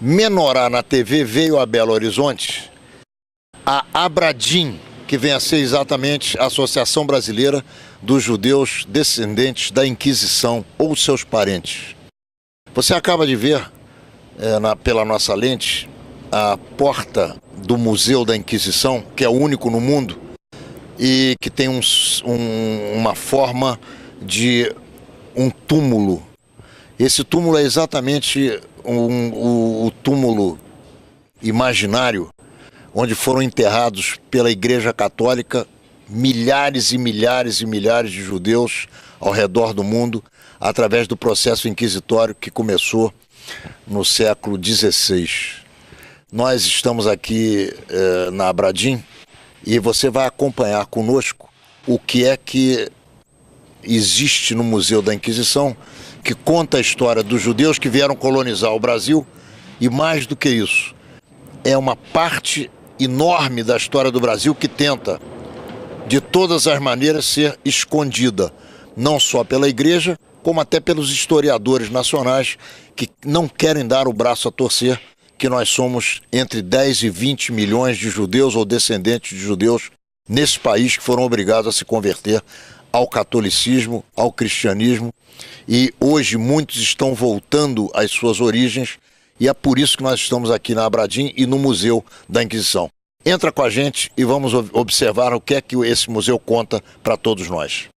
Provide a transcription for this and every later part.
Menorá na TV veio a Belo Horizonte a Abradim, que vem a ser exatamente a Associação Brasileira dos Judeus Descendentes da Inquisição ou seus parentes. Você acaba de ver, pela nossa lente, a porta do Museu da Inquisição, que é o único no mundo, e que tem uma forma de um túmulo. Esse túmulo é exatamente o túmulo imaginário onde foram enterrados pela Igreja Católica milhares e milhares e milhares de judeus ao redor do mundo através do processo inquisitório que começou no século XVI. Nós estamos aqui na Abradim e você vai acompanhar conosco o que é que existe no Museu da Inquisição, que conta a história dos judeus que vieram colonizar o Brasil e, mais do que isso, é uma parte enorme da história do Brasil que tenta, de todas as maneiras, ser escondida, não só pela Igreja, como até pelos historiadores nacionais que não querem dar o braço a torcer, que nós somos entre 10 e 20 milhões de judeus ou descendentes de judeus nesse país que foram obrigados a se converter ao catolicismo, ao cristianismo, e hoje muitos estão voltando às suas origens, e é por isso que nós estamos aqui na Abradim e no Museu da Inquisição. Entra com a gente e vamos observar o que é que esse museu conta para todos nós.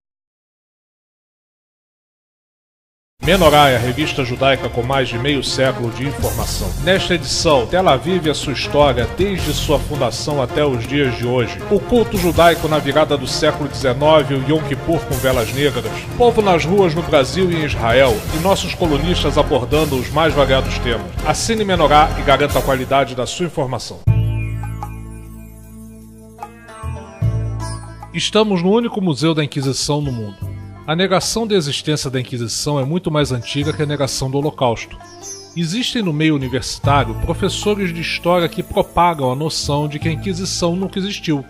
Menorá é a revista judaica com mais de meio século de informação. Nesta edição, Tel Aviv e a sua história desde sua fundação até os dias de hoje. O culto judaico na virada do século XIX, o Yom Kippur com velas negras, povo nas ruas no Brasil e em Israel, e nossos colunistas abordando os mais variados temas. Assine Menorá e garanta a qualidade da sua informação. Estamos no único museu da Inquisição no mundo. A negação da existência da Inquisição é muito mais antiga que a negação do Holocausto. Existem no meio universitário professores de história que propagam a noção de que a Inquisição nunca existiu.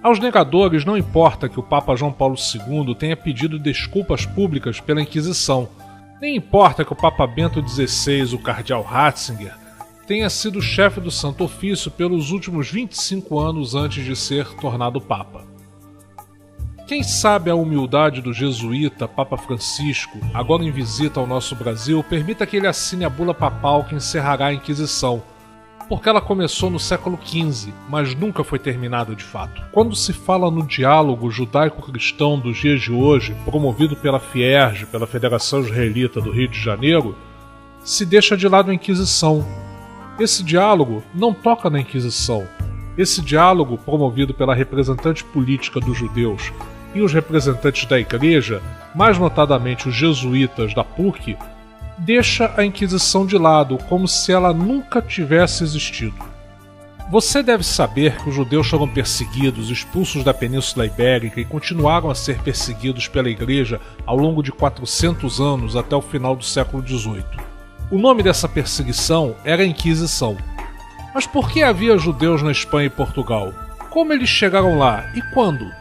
Aos negadores não importa que o Papa João Paulo II tenha pedido desculpas públicas pela Inquisição, nem importa que o Papa Bento XVI, o cardeal Ratzinger, tenha sido chefe do Santo Ofício pelos últimos 25 anos antes de ser tornado Papa. Quem sabe a humildade do jesuíta Papa Francisco, agora em visita ao nosso Brasil, permita que ele assine a bula papal que encerrará a Inquisição, porque ela começou no século XV, mas nunca foi terminada de fato. Quando se fala no diálogo judaico-cristão dos dias de hoje, promovido pela FIERJ, pela Federação Israelita do Rio de Janeiro, se deixa de lado a Inquisição. Esse diálogo não toca na Inquisição. Esse diálogo, promovido pela representante política dos judeus e os representantes da Igreja, mais notadamente os jesuítas da PUC, deixa a Inquisição de lado, como se ela nunca tivesse existido. Você deve saber que os judeus foram perseguidos, expulsos da Península Ibérica e continuaram a ser perseguidos pela Igreja ao longo de 400 anos até o final do século XVIII. O nome dessa perseguição era Inquisição. Mas por que havia judeus na Espanha e Portugal? Como eles chegaram lá e quando?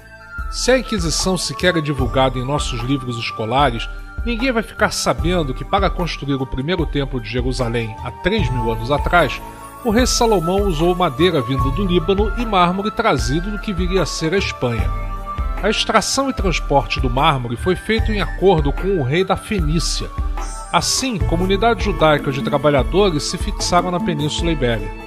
Se a Inquisição sequer é divulgada em nossos livros escolares, ninguém vai ficar sabendo que para construir o primeiro templo de Jerusalém há 3.000 anos atrás, o rei Salomão usou madeira vinda do Líbano e mármore trazido do que viria a ser a Espanha. A extração e transporte do mármore foi feito em acordo com o rei da Fenícia. Assim, comunidades judaicas de trabalhadores se fixaram na Península Ibérica.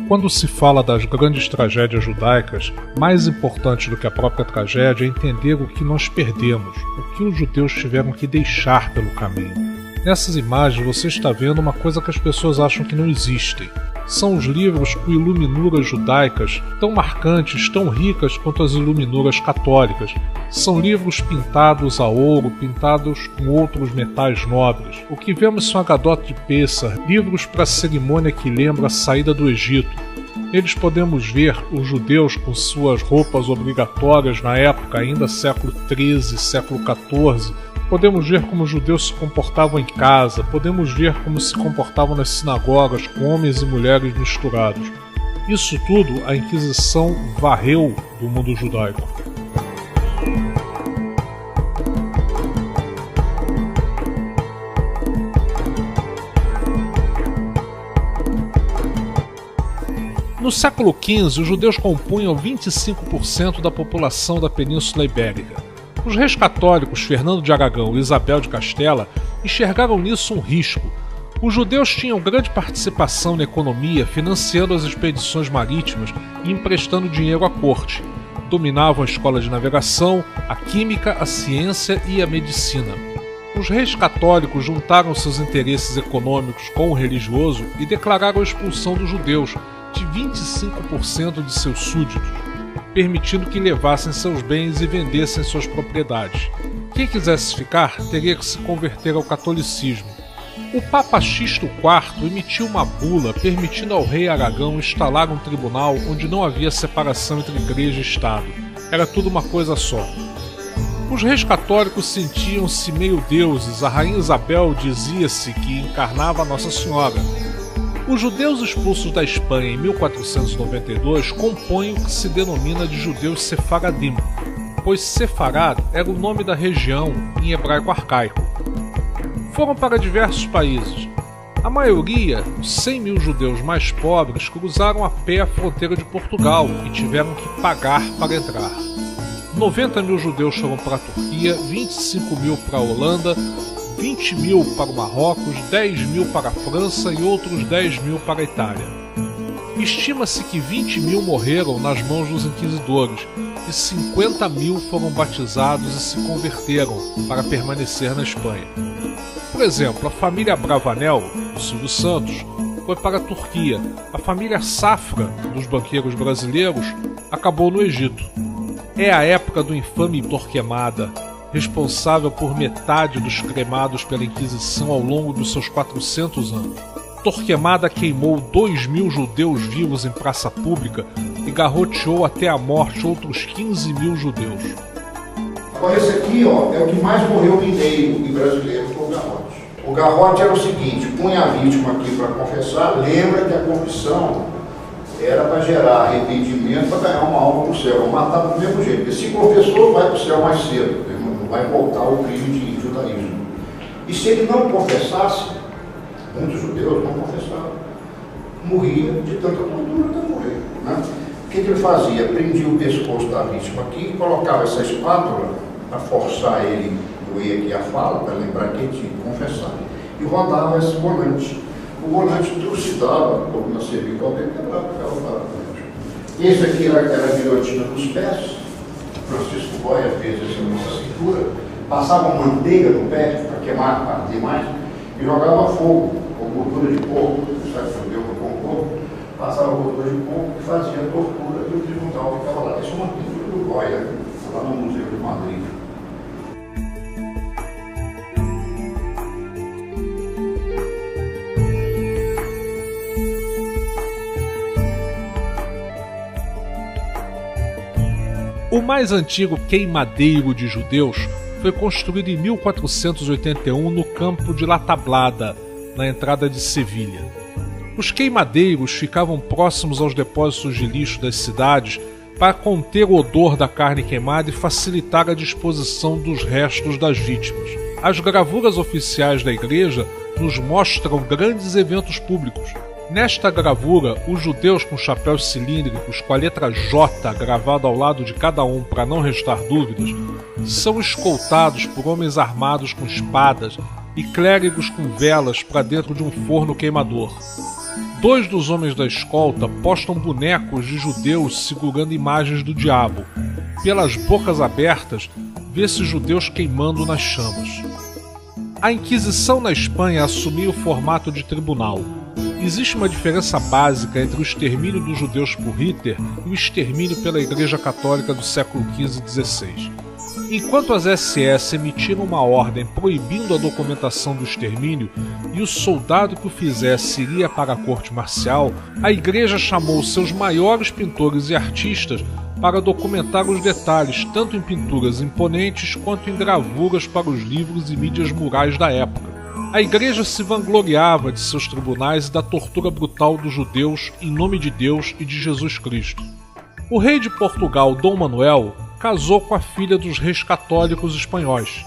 Quando se fala das grandes tragédias judaicas, mais importante do que a própria tragédia é entender o que nós perdemos, o que os judeus tiveram que deixar pelo caminho. Nessas imagens você está vendo uma coisa que as pessoas acham que não existem. São os livros com iluminuras judaicas tão marcantes, tão ricas quanto as iluminuras católicas. São livros pintados a ouro, pintados com outros metais nobres. O que vemos são Agadot de Pessah, livros para cerimônia que lembra a saída do Egito. Neles podemos ver os judeus com suas roupas obrigatórias na época, ainda século XIII, século XIV. Podemos ver como os judeus se comportavam em casa, podemos ver como se comportavam nas sinagogas, com homens e mulheres misturados. Isso tudo a Inquisição varreu do mundo judaico. No século XV, os judeus compunham 25% da população da Península Ibérica. Os reis católicos Fernando de Aragão e Isabel de Castela enxergaram nisso um risco. Os judeus tinham grande participação na economia, financiando as expedições marítimas e emprestando dinheiro à corte. Dominavam a escola de navegação, a química, a ciência e a medicina. Os reis católicos juntaram seus interesses econômicos com o religioso e declararam a expulsão dos judeus, de 25% de seus súditos, permitindo que levassem seus bens e vendessem suas propriedades. Quem quisesse ficar teria que se converter ao catolicismo. O Papa Sixto IV emitiu uma bula permitindo ao rei Aragão instalar um tribunal onde não havia separação entre igreja e Estado. Era tudo uma coisa só. Os reis católicos sentiam-se meio deuses. A rainha Isabel dizia-se que encarnava Nossa Senhora. Os judeus expulsos da Espanha em 1492 compõem o que se denomina de judeus sefaradim, pois Sefarad era o nome da região em hebraico arcaico. Foram para diversos países. A maioria, os 100 mil judeus mais pobres, cruzaram a pé a fronteira de Portugal e tiveram que pagar para entrar. 90 mil judeus foram para a Turquia, 25 mil para a Holanda, 20 mil para o Marrocos, 10 mil para a França e outros 10 mil para a Itália. Estima-se que 20 mil morreram nas mãos dos inquisidores e 50 mil foram batizados e se converteram para permanecer na Espanha. Por exemplo, a família Bravanel, do Silvio Santos, foi para a Turquia. A família Safra, dos banqueiros brasileiros, acabou no Egito. É a época do infame Torquemada, responsável por metade dos cremados pela Inquisição ao longo dos seus 400 anos. Torquemada queimou 2.000 judeus vivos em praça pública e garroteou até a morte outros 15 mil judeus. Agora esse aqui, ó, é o que mais morreu mineiro e brasileiro, foi o garrote. O garrote era o seguinte: punha a vítima aqui para confessar. Lembra que a confissão era para gerar arrependimento, para ganhar uma alma para o céu. Matar do mesmo jeito, porque se confessou, vai para o céu mais cedo, não vai voltar ao crime de judaísmo. E se ele não confessasse, muitos judeus não confessavam, morria de tanta tortura até morrer, né? O que ele fazia? Prendia o pescoço da vítima aqui, colocava essa espátula para forçar ele a doer aqui a fala, para lembrar que ele tinha que confessar, e rodava esse volante. O volante trucidava, como na cervical dele, quebrava aquela parada. Esse aqui era a guilhotina dos pés. Francisco Goya fez essa nossa cintura, passava manteiga no pé para queimar, para arder mais, e jogava fogo, com gordura de porco, sabe que deu com porco, passava gordura de porco e fazia a tortura, e o tribunal ficava lá. Isso é uma pintura do Goya, lá no Museu de Madrid. O mais antigo queimadeiro de judeus foi construído em 1481 no campo de La Tablada, na entrada de Sevilha. Os queimadeiros ficavam próximos aos depósitos de lixo das cidades para conter o odor da carne queimada e facilitar a disposição dos restos das vítimas. As gravuras oficiais da igreja nos mostram grandes eventos públicos. Nesta gravura, os judeus com chapéus cilíndricos com a letra J gravada ao lado de cada um para não restar dúvidas, são escoltados por homens armados com espadas e clérigos com velas para dentro de um forno queimador. 2 dos homens da escolta postam bonecos de judeus segurando imagens do diabo. Pelas bocas abertas, vê-se judeus queimando nas chamas. A Inquisição na Espanha assumiu o formato de tribunal. Existe uma diferença básica entre o extermínio dos judeus por Hitler e o extermínio pela Igreja Católica do século XV e XVI. Enquanto as SS emitiram uma ordem proibindo a documentação do extermínio e o soldado que o fizesse iria para a corte marcial, a Igreja chamou seus maiores pintores e artistas para documentar os detalhes tanto em pinturas imponentes quanto em gravuras para os livros e mídias murais da época. A Igreja se vangloriava de seus tribunais e da tortura brutal dos judeus em nome de Deus e de Jesus Cristo. O rei de Portugal, Dom Manuel, casou com a filha dos reis católicos espanhóis,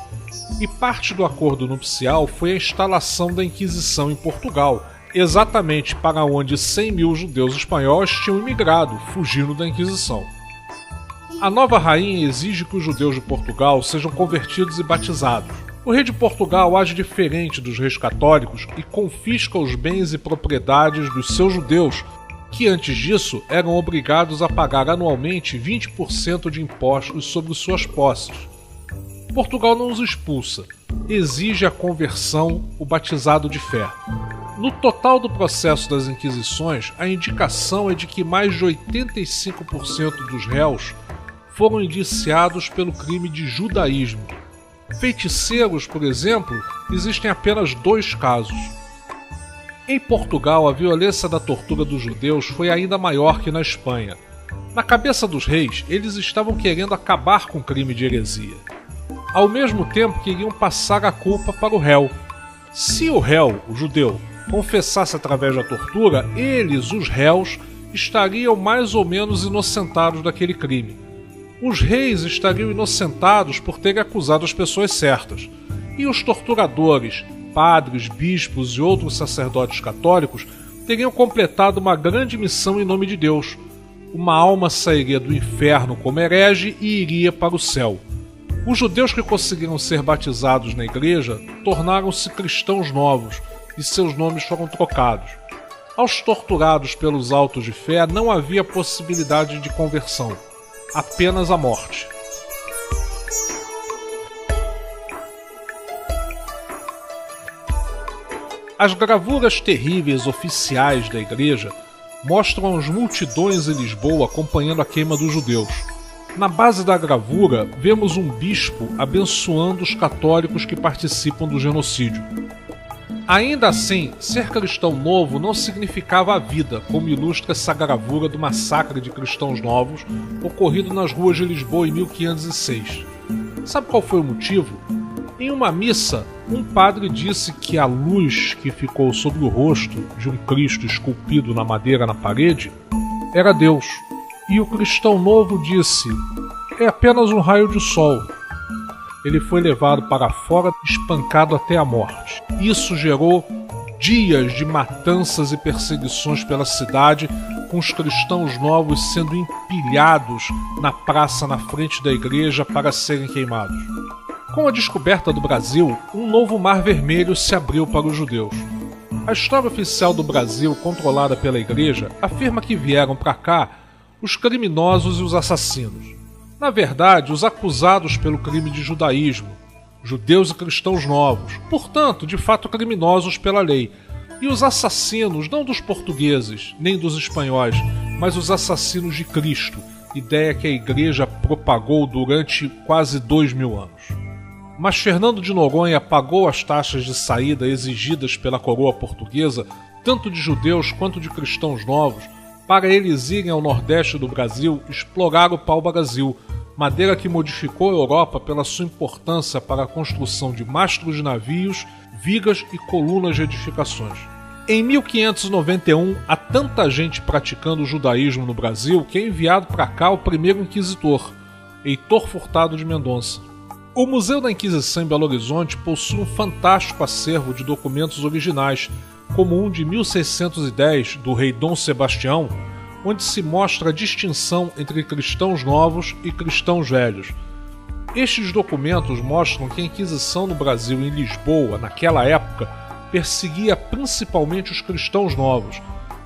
e parte do acordo nupcial foi a instalação da Inquisição em Portugal, exatamente para onde 100 mil judeus espanhóis tinham imigrado, fugindo da Inquisição. A nova rainha exige que os judeus de Portugal sejam convertidos e batizados. O rei de Portugal age diferente dos reis católicos e confisca os bens e propriedades dos seus judeus, que antes disso eram obrigados a pagar anualmente 20% de impostos sobre suas posses. Portugal não os expulsa, exige a conversão, o batizado de fé. No total do processo das Inquisições, a indicação é de que mais de 85% dos réus foram indiciados pelo crime de judaísmo. Feiticeiros, por exemplo, existem apenas 2 casos. Em Portugal, a violência da tortura dos judeus foi ainda maior que na Espanha. Na cabeça dos reis, eles estavam querendo acabar com o crime de heresia. Ao mesmo tempo, queriam passar a culpa para o réu. Se o réu, o judeu, confessasse através da tortura, eles, os réus, estariam mais ou menos inocentados daquele crime. Os reis estariam inocentados por terem acusado as pessoas certas, e os torturadores, padres, bispos e outros sacerdotes católicos teriam completado uma grande missão em nome de Deus. Uma alma sairia do inferno como herege e iria para o céu. Os judeus que conseguiram ser batizados na igreja tornaram-se cristãos novos e seus nomes foram trocados. Aos torturados pelos autos de fé não havia possibilidade de conversão, apenas a morte. As gravuras terríveis oficiais da igreja mostram as multidões em Lisboa acompanhando a queima dos judeus. Na base da gravura, vemos um bispo abençoando os católicos que participam do genocídio. Ainda assim, ser cristão novo não significava a vida, como ilustra essa gravura do massacre de cristãos novos ocorrido nas ruas de Lisboa em 1506. Sabe qual foi o motivo? Em uma missa, um padre disse que a luz que ficou sobre o rosto de um Cristo esculpido na madeira na parede era Deus. E o cristão novo disse: é apenas um raio de sol. Ele foi levado para fora, espancado até a morte. Isso gerou dias de matanças e perseguições pela cidade, com os cristãos novos sendo empilhados na praça na frente da igreja para serem queimados. Com a descoberta do Brasil, um novo mar vermelho se abriu para os judeus. A história oficial do Brasil, controlada pela igreja, afirma que vieram para cá os criminosos e os assassinos. Na verdade, os acusados pelo crime de judaísmo, judeus e cristãos novos, portanto, de fato criminosos pela lei, e os assassinos não dos portugueses, nem dos espanhóis, mas os assassinos de Cristo, ideia que a igreja propagou durante quase 2000 anos. Mas Fernando de Noronha pagou as taxas de saída exigidas pela coroa portuguesa, tanto de judeus quanto de cristãos novos, para eles irem ao nordeste do Brasil explorar o pau-brasil, madeira que modificou a Europa pela sua importância para a construção de mastros de navios, vigas e colunas de edificações. Em 1591, há tanta gente praticando o judaísmo no Brasil que é enviado para cá o primeiro inquisitor, Heitor Furtado de Mendonça. O Museu da Inquisição em Belo Horizonte possui um fantástico acervo de documentos originais, como um de 1610 do rei Dom Sebastião, onde se mostra a distinção entre cristãos novos e cristãos velhos. Estes documentos mostram que a Inquisição no Brasil e em Lisboa, naquela época, perseguia principalmente os cristãos novos,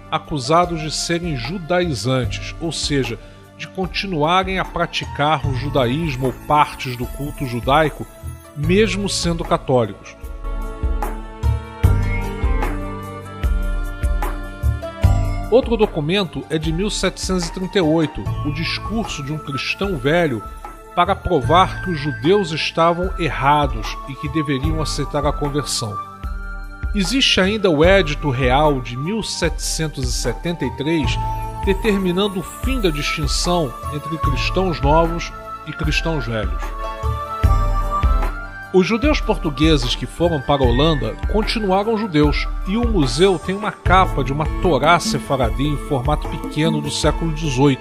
acusados de serem judaizantes, ou seja, de continuarem a praticar o judaísmo ou partes do culto judaico, mesmo sendo católicos. Outro documento é de 1738, o discurso de um cristão velho para provar que os judeus estavam errados e que deveriam aceitar a conversão. Existe ainda o Edito Real de 1773, determinando o fim da distinção entre cristãos novos e cristãos velhos. Os judeus portugueses que foram para a Holanda continuaram judeus, e o museu tem uma capa de uma Torá Sefaradi em formato pequeno do século XVIII.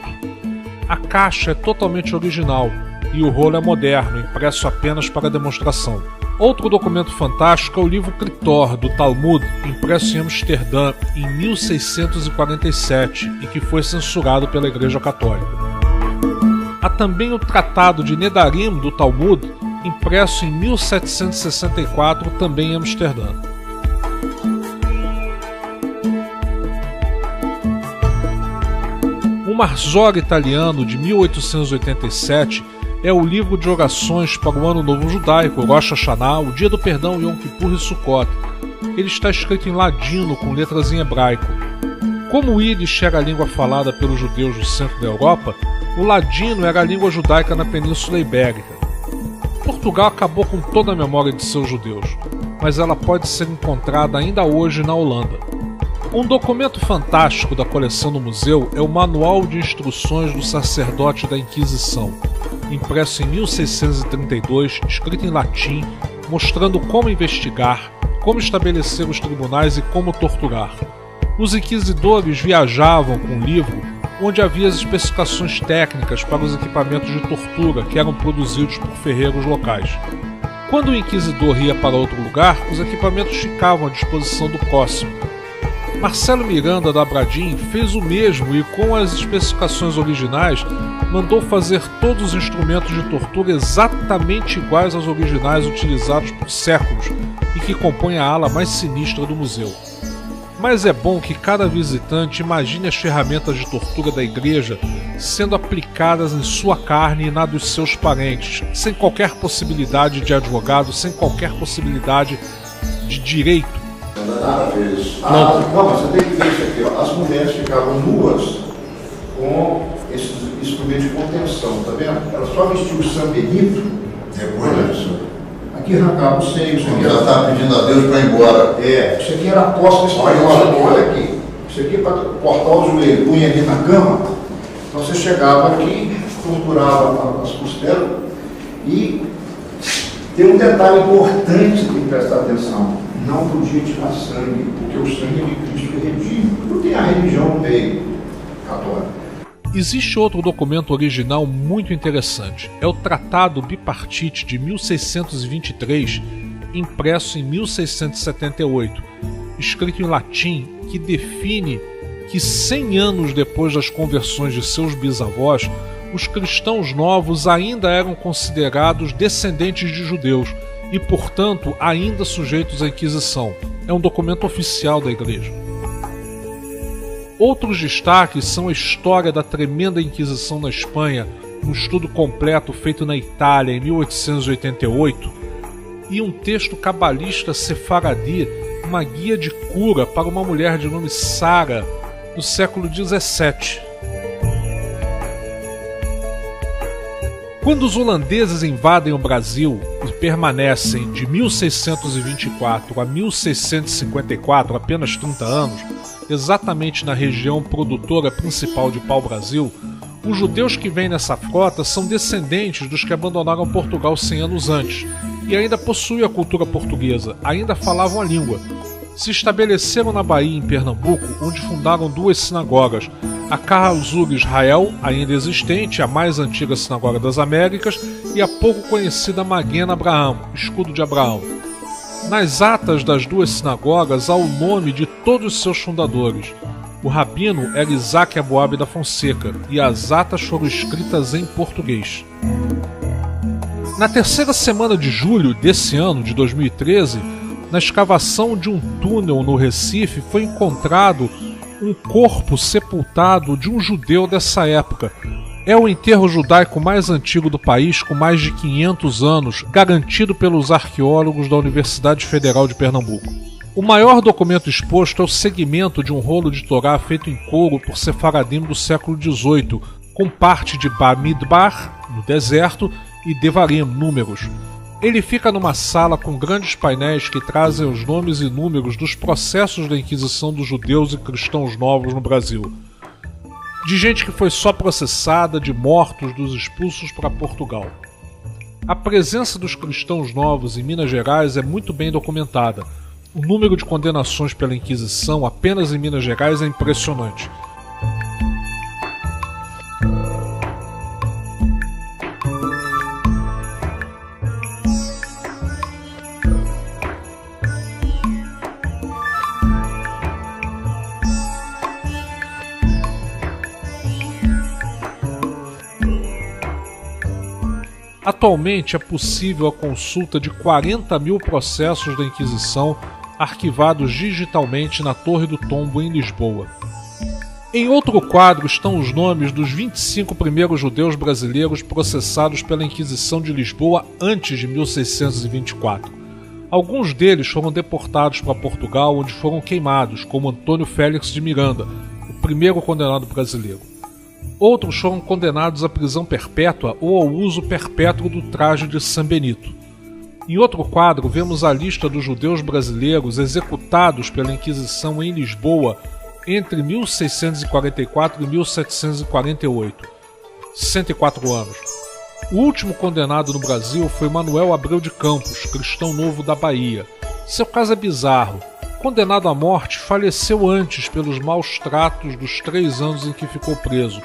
A caixa é totalmente original e o rolo é moderno, impresso apenas para demonstração. Outro documento fantástico é o livro Kritor, do Talmud, impresso em Amsterdã em 1647 e que foi censurado pela Igreja Católica. Há também o Tratado de Nedarim, do Talmud, impresso em 1764, também em Amsterdã. O Marzorro italiano, de 1887, é o livro de orações para o Ano Novo Judaico, Rosh Hashanah, o Dia do Perdão, Yom Kippur e Sukkot. Ele está escrito em ladino, com letras em hebraico. Como o Yiddish era a língua falada pelos judeus do centro da Europa, o ladino era a língua judaica na Península Ibérica. Portugal acabou com toda a memória de seus judeus, mas ela pode ser encontrada ainda hoje na Holanda. Um documento fantástico da coleção do museu é o Manual de Instruções do Sacerdote da Inquisição, impresso em 1632, escrito em latim, mostrando como investigar, como estabelecer os tribunais e como torturar. Os inquisidores viajavam com o livro, onde havia as especificações técnicas para os equipamentos de tortura que eram produzidos por ferreiros locais. Quando o inquisidor ia para outro lugar, os equipamentos ficavam à disposição do próximo. Marcelo Miranda da Abradim fez o mesmo e, com as especificações originais, mandou fazer todos os instrumentos de tortura exatamente iguais aos originais utilizados por séculos e que compõem a ala mais sinistra do museu. Mas é bom que cada visitante imagine as ferramentas de tortura da igreja sendo aplicadas em sua carne e na dos seus parentes, sem qualquer possibilidade de advogado, sem qualquer possibilidade de direito. Nada fez. Não, mas você tem que ver isso aqui, ó. As mulheres ficavam nuas com esses instrumentos de contenção, tá vendo? Elas só vestiam o São Benito depois disso. Aqui arrancava o seio. Já está pedindo a Deus para ir embora. Isso aqui era a posse espanhola. Olha aqui. Isso aqui é para cortar o joelho, punha ali na cama. Então você chegava aqui, torturava as costelas e tem um detalhe importante que tem que prestar atenção. Não podia tirar sangue, porque o sangue de Cristo é redime. Não tem a religião no meio católica. Existe outro documento original muito interessante. É o Tratado Bipartite de 1623, impresso em 1678, escrito em latim, que define que 100 anos depois das conversões de seus bisavós, os cristãos novos ainda eram considerados descendentes de judeus e, portanto, ainda sujeitos à Inquisição. É um documento oficial da Igreja. Outros destaques são a história da tremenda Inquisição na Espanha, um estudo completo feito na Itália em 1888, e um texto cabalista sefaradi, uma guia de cura para uma mulher de nome Sara, no século XVII. Quando os holandeses invadem o Brasil e permanecem de 1624 a 1654, apenas 30 anos, exatamente na região produtora principal de pau-brasil, os judeus que vêm nessa frota são descendentes dos que abandonaram Portugal 100 anos antes, e ainda possuem a cultura portuguesa, ainda falavam a língua. Se estabeleceram na Bahia, em Pernambuco, onde fundaram 2 sinagogas, a Carl-Zur Israel, ainda existente, a mais antiga sinagoga das Américas, e a pouco conhecida Maguen Abraham, escudo de Abraão. Nas atas das 2 sinagogas há o nome de todos os seus fundadores. O rabino era Isaac Aboab da Fonseca, e as atas foram escritas em português. Na terceira semana de julho desse ano, de 2013, na escavação de um túnel no Recife, foi encontrado um corpo sepultado de um judeu dessa época. É o enterro judaico mais antigo do país, com mais de 500 anos, garantido pelos arqueólogos da Universidade Federal de Pernambuco. O maior documento exposto é o segmento de um rolo de Torá feito em couro por sefaradim do século XVIII, com parte de Bamidbar, no deserto, e Devarim, números. Ele fica numa sala com grandes painéis que trazem os nomes e números dos processos da Inquisição dos judeus e cristãos novos no Brasil. De gente que foi só processada, de mortos, dos expulsos para Portugal. A presença dos cristãos novos em Minas Gerais é muito bem documentada. O número de condenações pela Inquisição apenas em Minas Gerais é impressionante. Atualmente é possível a consulta de 40 mil processos da Inquisição arquivados digitalmente na Torre do Tombo, em Lisboa. Em outro quadro estão os nomes dos 25 primeiros judeus brasileiros processados pela Inquisição de Lisboa antes de 1624. Alguns deles foram deportados para Portugal, onde foram queimados, como Antônio Félix de Miranda, o primeiro condenado brasileiro. Outros foram condenados à prisão perpétua ou ao uso perpétuo do traje de São Benito. Em outro quadro, vemos a lista dos judeus brasileiros executados pela Inquisição em Lisboa entre 1644 e 1748. 104 anos. O último condenado no Brasil foi Manuel Abreu de Campos, cristão novo da Bahia. Seu caso é bizarro. Condenado à morte, faleceu antes pelos maus tratos dos 3 anos em que ficou preso.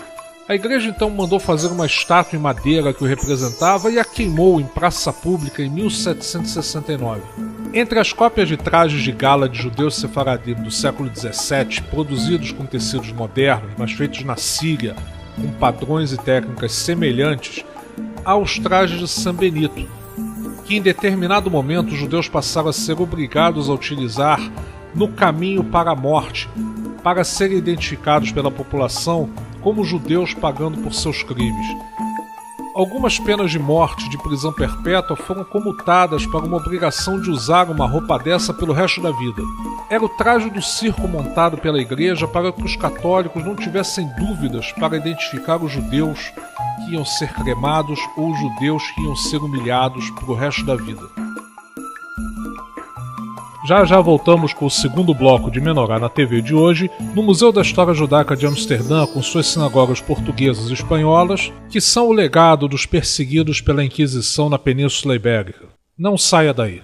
A igreja então mandou fazer uma estátua em madeira que o representava e a queimou em praça pública em 1769. Entre as cópias de trajes de gala de judeus sefaradim do século XVII, produzidos com tecidos modernos, mas feitos na Síria, com padrões e técnicas semelhantes, há os trajes de São Benito, que em determinado momento os judeus passaram a ser obrigados a utilizar no caminho para a morte, para serem identificados pela população como judeus pagando por seus crimes. Algumas penas de morte e de prisão perpétua foram comutadas para uma obrigação de usar uma roupa dessa pelo resto da vida. Era o traje do circo montado pela igreja para que os católicos não tivessem dúvidas para identificar os judeus que iam ser cremados ou os judeus que iam ser humilhados pelo resto da vida. Já voltamos com o segundo bloco de Menorá na TV de hoje, no Museu da História Judaica de Amsterdã, com suas sinagogas portuguesas e espanholas, que são o legado dos perseguidos pela Inquisição na Península Ibérica. Não saia daí.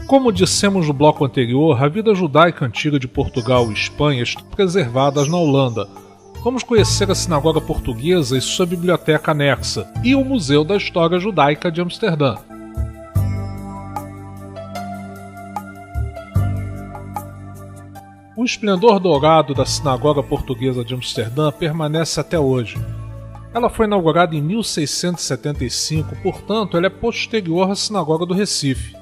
Como dissemos no bloco anterior, a vida judaica antiga de Portugal e Espanha estão preservadas na Holanda. Vamos conhecer a sinagoga portuguesa e sua biblioteca anexa, e o Museu da História Judaica de Amsterdã. O esplendor dourado da sinagoga portuguesa de Amsterdã permanece até hoje. Ela foi inaugurada em 1675, portanto, ela é posterior à sinagoga do Recife.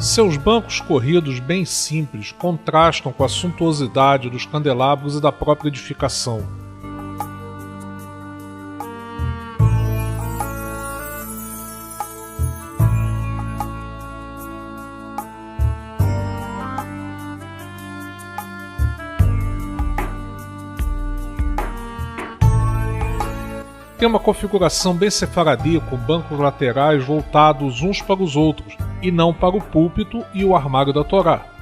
Seus bancos corridos bem simples contrastam com a suntuosidade dos candelabros e da própria edificação. Tem uma configuração bem sefaradi, com bancos laterais voltados uns para os outros, e não para o púlpito e o armário da Torá.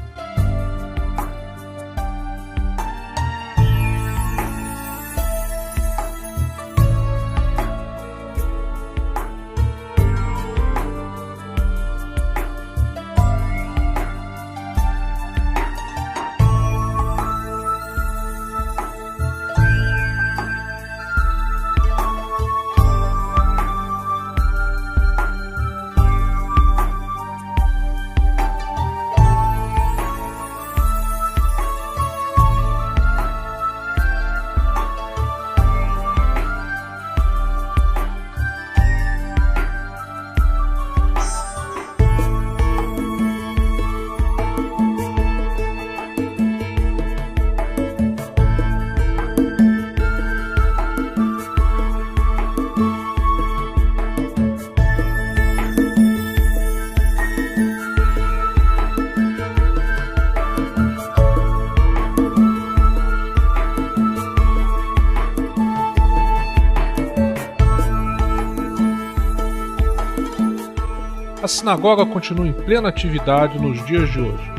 A sinagoga continua em plena atividade nos dias de hoje.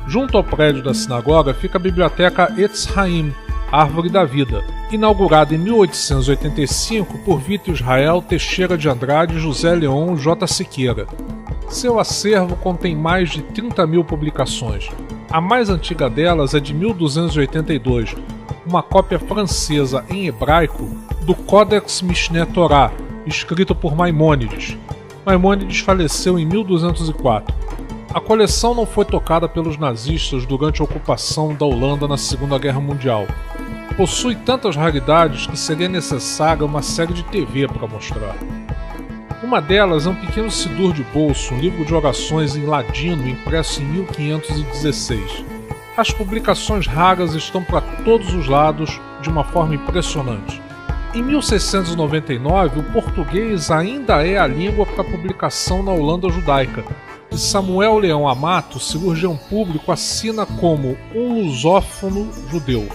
Junto ao prédio da sinagoga fica a biblioteca Etz Haim, Árvore da Vida, inaugurada em 1885 por Vitor Israel Teixeira de Andrade e José Leon J. Siqueira. Seu acervo contém mais de 30 mil publicações. A mais antiga delas é de 1282, uma cópia francesa em hebraico do Codex Mishneh Torah, escrito por Maimônides. Maimônides faleceu em 1204. A coleção não foi tocada pelos nazistas durante a ocupação da Holanda na Segunda Guerra Mundial. Possui tantas raridades que seria necessária uma série de TV para mostrar. Uma delas é um pequeno sidur de bolso, um livro de orações em ladino impresso em 1516. As publicações raras estão para todos os lados de uma forma impressionante. Em 1699, o português ainda é a língua para publicação na Holanda judaica, e Samuel Leão Amato, cirurgião público, assina como um lusófono judeu.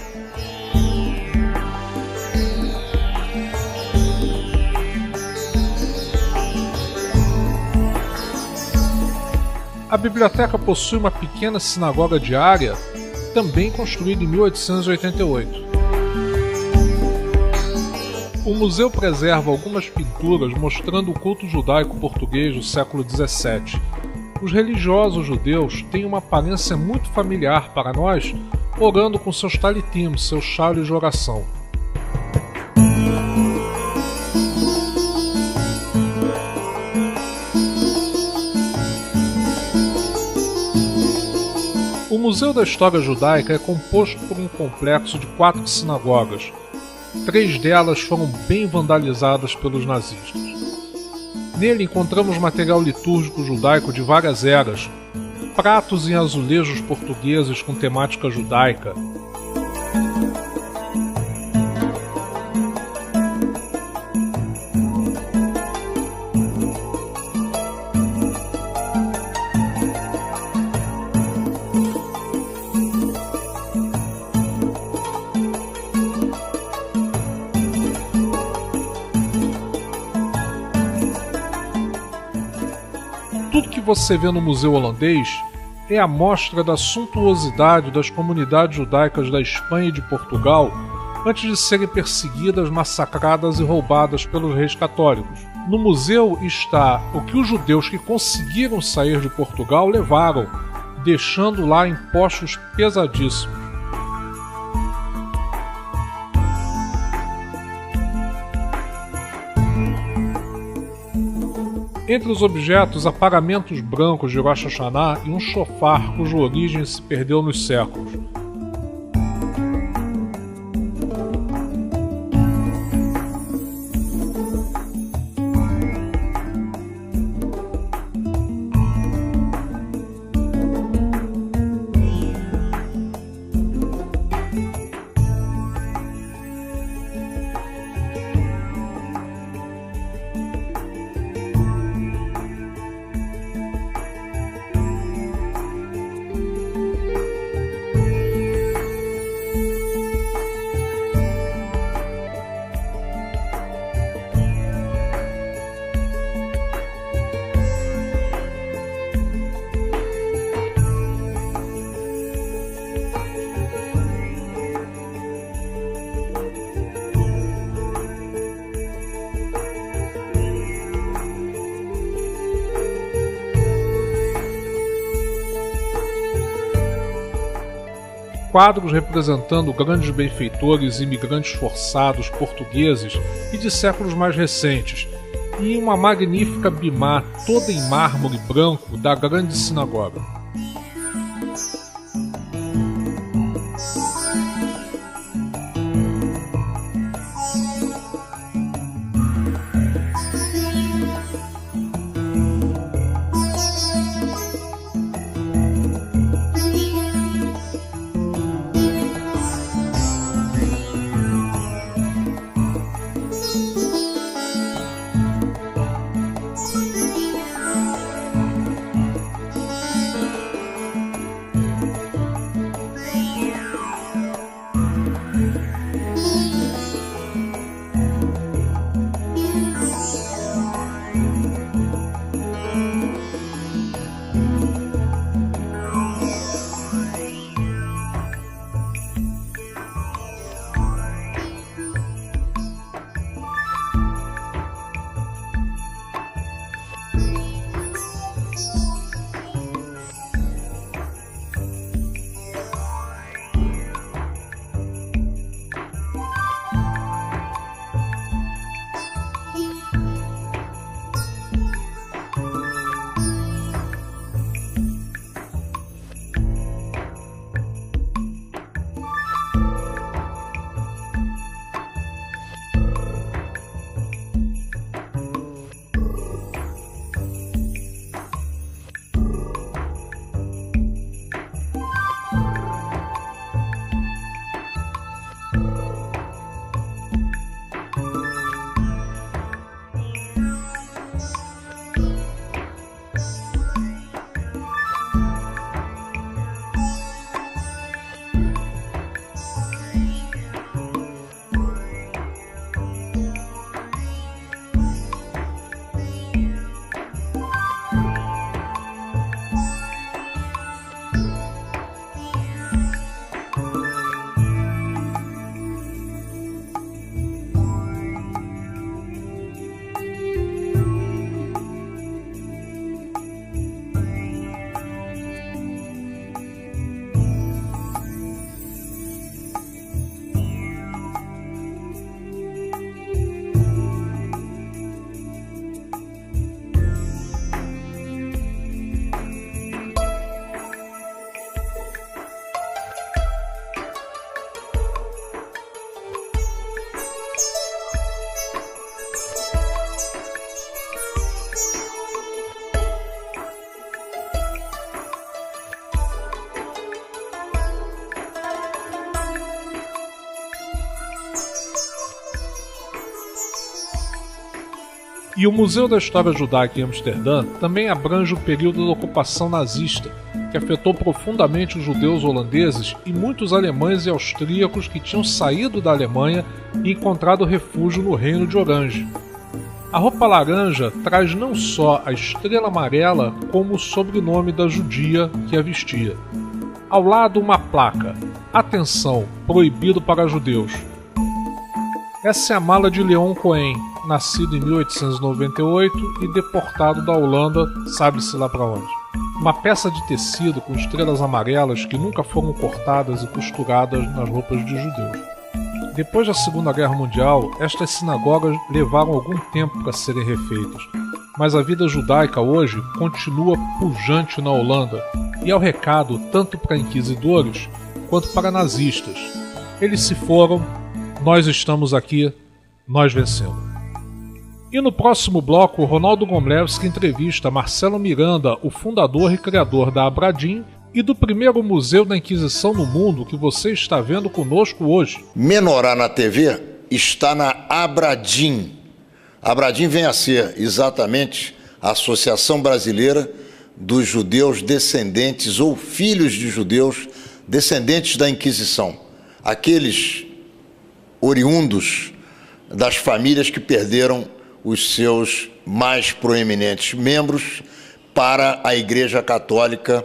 A biblioteca possui uma pequena sinagoga diária, também construída em 1888. O museu preserva algumas pinturas mostrando o culto judaico português do século XVII. Os religiosos judeus têm uma aparência muito familiar para nós, orando com seus talitim, seus chales de oração. O Museu da História Judaica é composto por um complexo de 4 sinagogas. 3 delas foram bem vandalizadas pelos nazistas. Nele encontramos material litúrgico judaico de várias eras, pratos em azulejos portugueses com temática judaica, Tudo que você vê no Museu Holandês é a mostra da suntuosidade das comunidades judaicas da Espanha e de Portugal antes de serem perseguidas, massacradas e roubadas pelos reis católicos. No museu está o que os judeus que conseguiram sair de Portugal levaram, deixando lá impostos pesadíssimos. Entre os objetos, há paramentos brancos de Rosh Hashanah e um shofar cuja origem se perdeu nos séculos. Quadros representando grandes benfeitores e imigrantes forçados portugueses e de séculos mais recentes, e uma magnífica bimá toda em mármore branco da grande sinagoga. E o Museu da História Judaica em Amsterdã também abrange o período da ocupação nazista, que afetou profundamente os judeus holandeses e muitos alemães e austríacos que tinham saído da Alemanha e encontrado refúgio no Reino de Orange. A roupa laranja traz não só a estrela amarela, como o sobrenome da judia que a vestia. Ao lado, uma placa: atenção, proibido para judeus. Essa é a mala de Leon Cohen, nascido em 1898 e deportado da Holanda, sabe-se lá para onde. Uma peça de tecido com estrelas amarelas que nunca foram cortadas e costuradas nas roupas de judeus. Depois da Segunda Guerra Mundial, estas sinagogas levaram algum tempo para serem refeitas, mas a vida judaica hoje continua pujante na Holanda, e é o recado tanto para inquisidores quanto para nazistas. Eles se foram, nós estamos aqui, nós vencemos. E no próximo bloco, Ronaldo Gomlewski entrevista Marcelo Miranda, o fundador e criador da Abradim e do primeiro museu da Inquisição no mundo que você está vendo conosco hoje. Menorá na TV está na Abradim. A Abradim vem a ser exatamente a Associação Brasileira dos Judeus Descendentes ou Filhos de Judeus Descendentes da Inquisição. Aqueles oriundos das famílias que perderam os seus mais proeminentes membros para a Igreja Católica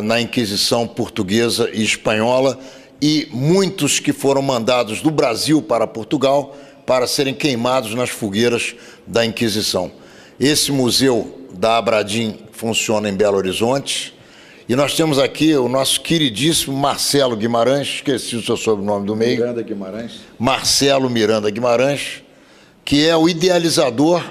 na Inquisição portuguesa e espanhola, e muitos que foram mandados do Brasil para Portugal para serem queimados nas fogueiras da Inquisição. Esse museu da Abradim funciona em Belo Horizonte, e nós temos aqui o nosso queridíssimo Marcelo Guimarães, esqueci o seu sobrenome do meio. Miranda Guimarães. Marcelo Miranda Guimarães, que é o idealizador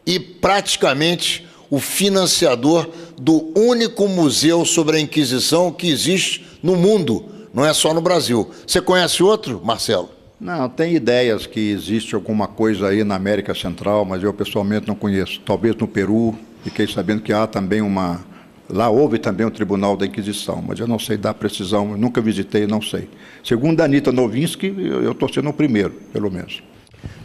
e praticamente o financiador do único museu sobre a Inquisição que existe no mundo, não é só no Brasil. Você conhece outro, Marcelo? Não, tem ideias que existe alguma coisa aí na América Central, mas eu pessoalmente não conheço. Talvez no Peru, fiquei sabendo que há também lá houve também um tribunal da Inquisição, mas eu não sei dar precisão, eu nunca visitei, não sei. Segundo a Anita Novinsky, eu estou sendo o primeiro, pelo menos.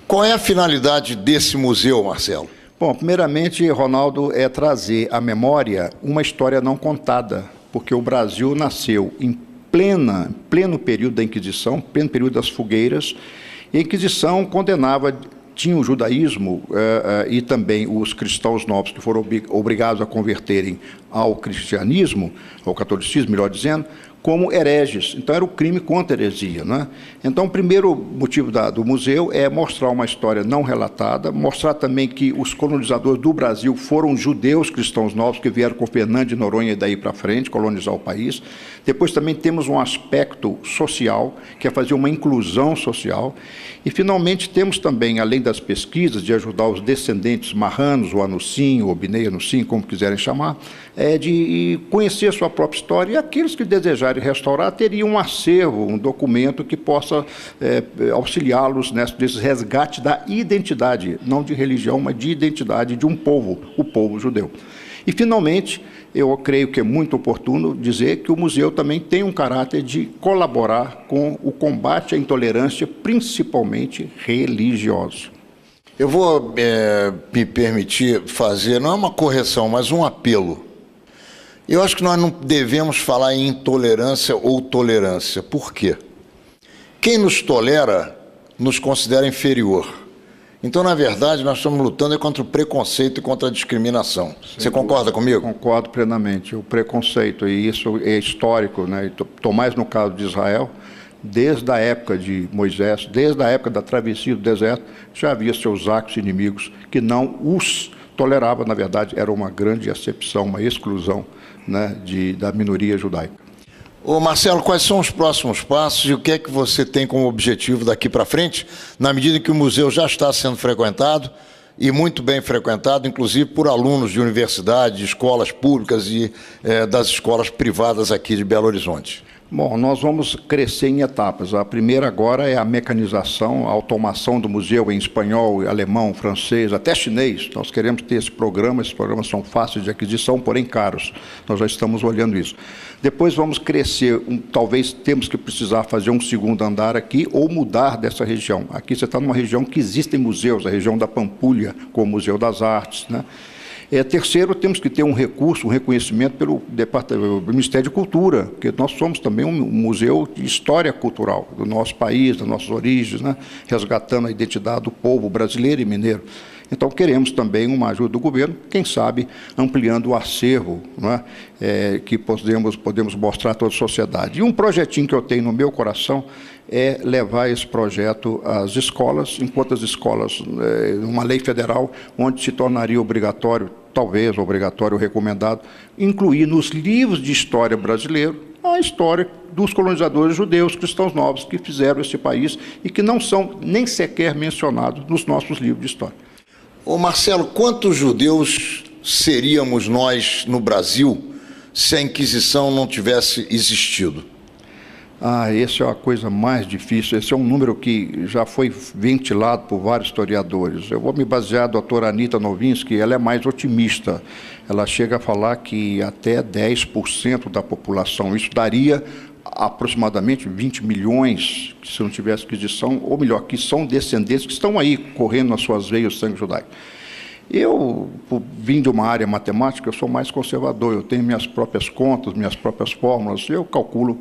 Qual é a finalidade desse museu, Marcelo? Bom, primeiramente, Ronaldo, é trazer à memória uma história não contada, porque o Brasil nasceu em pleno período da Inquisição, pleno período das fogueiras, e a Inquisição condenava, tinha o judaísmo e também os cristãos novos que foram obrigados a converterem ao cristianismo, ao catolicismo, melhor dizendo, como hereges. Então era o crime contra a heresia, né? Então o primeiro motivo do museu é mostrar uma história não relatada, mostrar também que os colonizadores do Brasil foram judeus cristãos novos que vieram com Fernando de Noronha e daí para frente, colonizar o país. Depois também temos um aspecto social, que é fazer uma inclusão social. E finalmente temos também, além das pesquisas, de ajudar os descendentes marranos, o Anusim, o Obnei Anusim, como quiserem chamar, de conhecer a sua própria história, e aqueles que desejarem restaurar teriam um acervo, um documento que possa auxiliá-los nesse resgate da identidade, não de religião, mas de identidade de um povo, o povo judeu. E, finalmente, eu creio que é muito oportuno dizer que o museu também tem um caráter de colaborar com o combate à intolerância, principalmente religiosa. Eu vou me permitir fazer, não é uma correção, mas um apelo. Eu acho que nós não devemos falar em intolerância ou tolerância. Por quê? Quem nos tolera nos considera inferior. Então, na verdade, nós estamos lutando contra o preconceito e contra a discriminação. Você concorda comigo? Concordo plenamente. O preconceito, e isso é histórico, né? Estou mais no caso de Israel, desde a época de Moisés, desde a época da travessia do deserto, já havia seus actos inimigos que não os tolerava, na verdade, era uma grande acepção, uma exclusão, né, da minoria judaica. Ô Marcelo, quais são os próximos passos e o que é que você tem como objetivo daqui para frente, na medida em que o museu já está sendo frequentado, e muito bem frequentado, inclusive por alunos de universidade, de escolas públicas e das escolas privadas aqui de Belo Horizonte? Bom, nós vamos crescer em etapas. A primeira agora é a mecanização, a automação do museu em espanhol, alemão, francês, até chinês. Nós queremos ter esse programa, esses programas são fáceis de aquisição, porém caros. Nós já estamos olhando isso. Depois vamos crescer, talvez temos que precisar fazer um segundo andar aqui ou mudar dessa região. Aqui você está numa região que existem museus, a região da Pampulha, com o Museu das Artes, né? Terceiro, temos que ter um recurso, um reconhecimento pelo Ministério de Cultura, porque nós somos também um museu de história cultural do nosso país, das nossas origens, né? Resgatando a identidade do povo brasileiro e mineiro. Então, queremos também uma ajuda do governo, quem sabe ampliando o acervo, né? Que podemos mostrar a toda a sociedade. E um projetinho que eu tenho no meu coração é levar esse projeto às escolas, enquanto as escolas, uma lei federal, onde se tornaria obrigatório, talvez obrigatório ou recomendado, incluir nos livros de história brasileiro a história dos colonizadores judeus, cristãos novos, que fizeram esse país e que não são nem sequer mencionados nos nossos livros de história. Ô Marcelo, quantos judeus seríamos nós no Brasil se a Inquisição não tivesse existido? Essa é a coisa mais difícil. Esse é um número que já foi ventilado por vários historiadores. Eu vou me basear na doutora Anita Novinsky, ela é mais otimista. Ela chega a falar que até 10% da população, isso daria aproximadamente 20 milhões, se não tivesse aquisição, ou melhor, que são descendentes, que estão aí correndo nas suas veias o sangue judaico. Eu, vim de uma área matemática, eu sou mais conservador, eu tenho minhas próprias contas, minhas próprias fórmulas, eu calculo,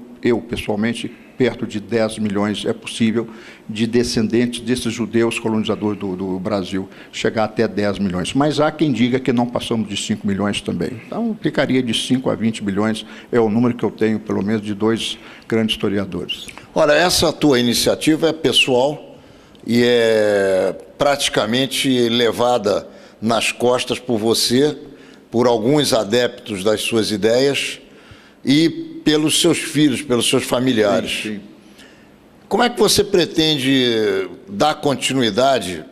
pessoalmente, perto de 10 milhões é possível de descendentes desses judeus colonizadores do Brasil, chegar até 10 milhões. Mas há quem diga que não passamos de 5 milhões também. Então, ficaria de 5 a 20 milhões, é o número que eu tenho, pelo menos, de dois grandes historiadores. Olha, essa tua iniciativa é pessoal e é praticamente levada nas costas por você, por alguns adeptos das suas ideias e pelos seus filhos, pelos seus familiares. Sim, sim. Como é que você pretende dar continuidade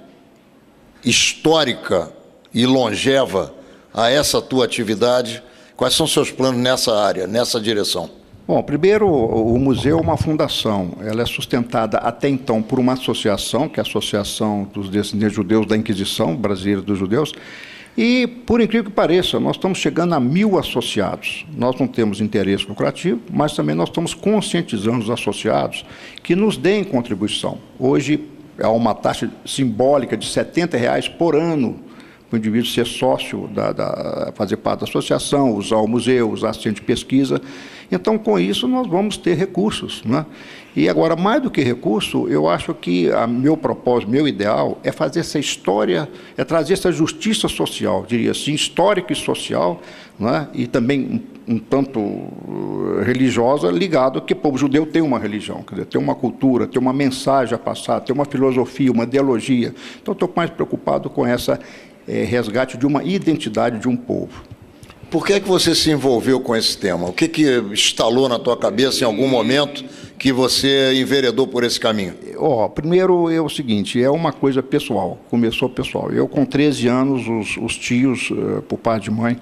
histórica e longeva a essa tua atividade? Quais são seus planos nessa área, nessa direção? Bom, primeiro, o museu é uma fundação. Ela é sustentada até então por uma associação, que é a Associação dos Descendentes Judeus da Inquisição Brasileira dos Judeus, e, por incrível que pareça, nós estamos chegando a 1.000 associados. Nós não temos interesse lucrativo, mas também nós estamos conscientizando os associados que nos deem contribuição. Hoje, há uma taxa simbólica de R$ 70 por ano para o indivíduo ser sócio, fazer parte da associação, usar o museu, usar assistente de pesquisa. Então, com isso, nós vamos ter recursos, né? E agora, mais do que recurso, eu acho que meu propósito, meu ideal, é fazer essa história, é trazer essa justiça social, diria assim, histórica e social, né? E também um tanto religiosa, ligado que o povo judeu tem uma religião, quer dizer, tem uma cultura, tem uma mensagem a passar, tem uma filosofia, uma ideologia. Então, estou mais preocupado com essa resgate de uma identidade de um povo. Por que você se envolveu com esse tema? O que instalou na tua cabeça em algum momento que você enveredou por esse caminho? Primeiro é o seguinte, é uma coisa pessoal, começou pessoal. Eu, com 13 anos, os tios, por parte de mãe,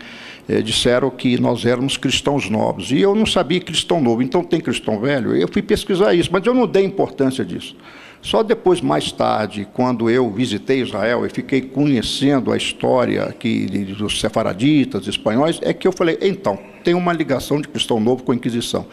disseram que nós éramos cristãos novos. E eu não sabia cristão novo, então tem cristão velho? Eu fui pesquisar isso, mas eu não dei importância disso. Só depois, mais tarde, quando eu visitei Israel e fiquei conhecendo a história aqui dos sefaraditas, espanhóis, é que eu falei, então, tem uma ligação de cristão novo com a Inquisição.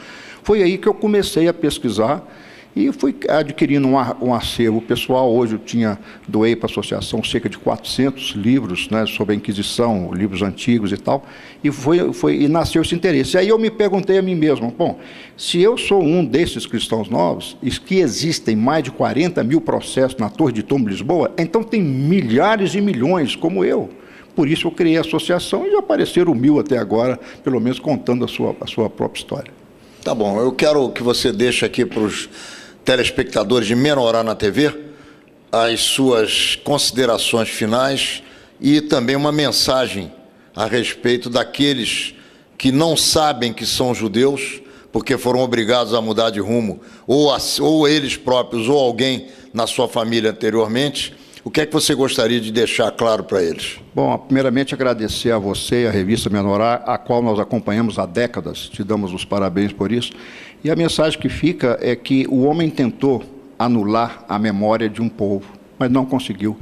Foi aí que eu comecei a pesquisar e fui adquirindo um acervo pessoal. Hoje eu doei para a associação cerca de 400 livros, né, sobre a Inquisição, livros antigos e tal, e nasceu esse interesse. E aí eu me perguntei a mim mesmo, bom, se eu sou um desses cristãos novos, e que existem mais de 40 mil processos na Torre de Tombo, Lisboa, então tem milhares e milhões como eu. Por isso eu criei a associação e já apareceram 1.000 até agora, pelo menos contando a sua própria história. Tá bom, eu quero que você deixe aqui para os telespectadores de Menorá na TV as suas considerações finais e também uma mensagem a respeito daqueles que não sabem que são judeus porque foram obrigados a mudar de rumo, ou eles próprios, ou alguém na sua família anteriormente. O que é que você gostaria de deixar claro para eles? Bom, primeiramente agradecer a você, a revista Menorá, a qual nós acompanhamos há décadas, te damos os parabéns por isso, E a mensagem que fica é que o homem tentou anular a memória de um povo, mas não conseguiu.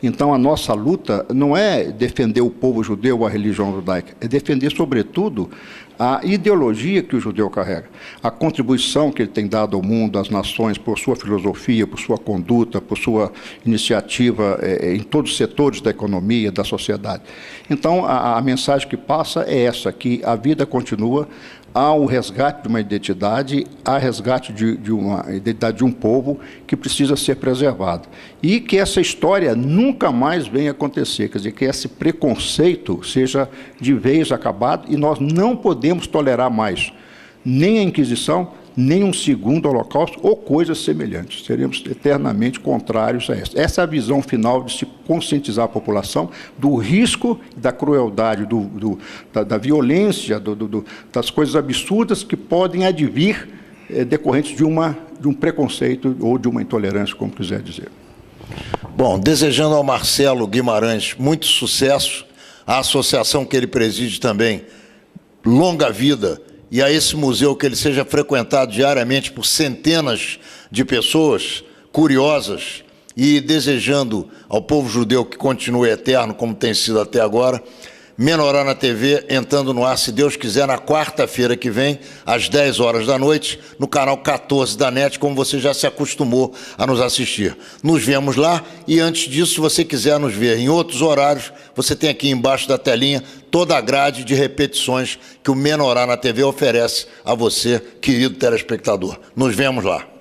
Então, a nossa luta não é defender o povo judeu ou a religião judaica, é defender, sobretudo, a ideologia que o judeu carrega, a contribuição que ele tem dado ao mundo, às nações, por sua filosofia, por sua conduta, por sua iniciativa em todos os setores da economia, da sociedade. Então, a mensagem que passa é essa, que a vida continua, há o resgate de uma identidade, há resgate de uma identidade de um povo que precisa ser preservado. E que essa história nunca mais venha acontecer, quer dizer, que esse preconceito seja de vez acabado e nós não podemos tolerar mais nem a Inquisição, nem um segundo Holocausto ou coisas semelhantes. Seremos eternamente contrários a essa. Essa é a visão final de se conscientizar a população do risco, da crueldade, da violência, das coisas absurdas que podem advir decorrentes de um preconceito ou de uma intolerância, como quiser dizer. Bom, desejando ao Marcelo Guimarães muito sucesso, à associação que ele preside também, longa vida, e a esse museu que ele seja frequentado diariamente por centenas de pessoas curiosas, e desejando ao povo judeu que continue eterno, como tem sido até agora. Menorá na TV, entrando no ar, se Deus quiser, na quarta-feira que vem, às 10 horas da noite, no canal 14 da NET, como você já se acostumou a nos assistir. Nos vemos lá, e antes disso, se você quiser nos ver em outros horários, você tem aqui embaixo da telinha toda a grade de repetições que o Menorá na TV oferece a você, querido telespectador. Nos vemos lá.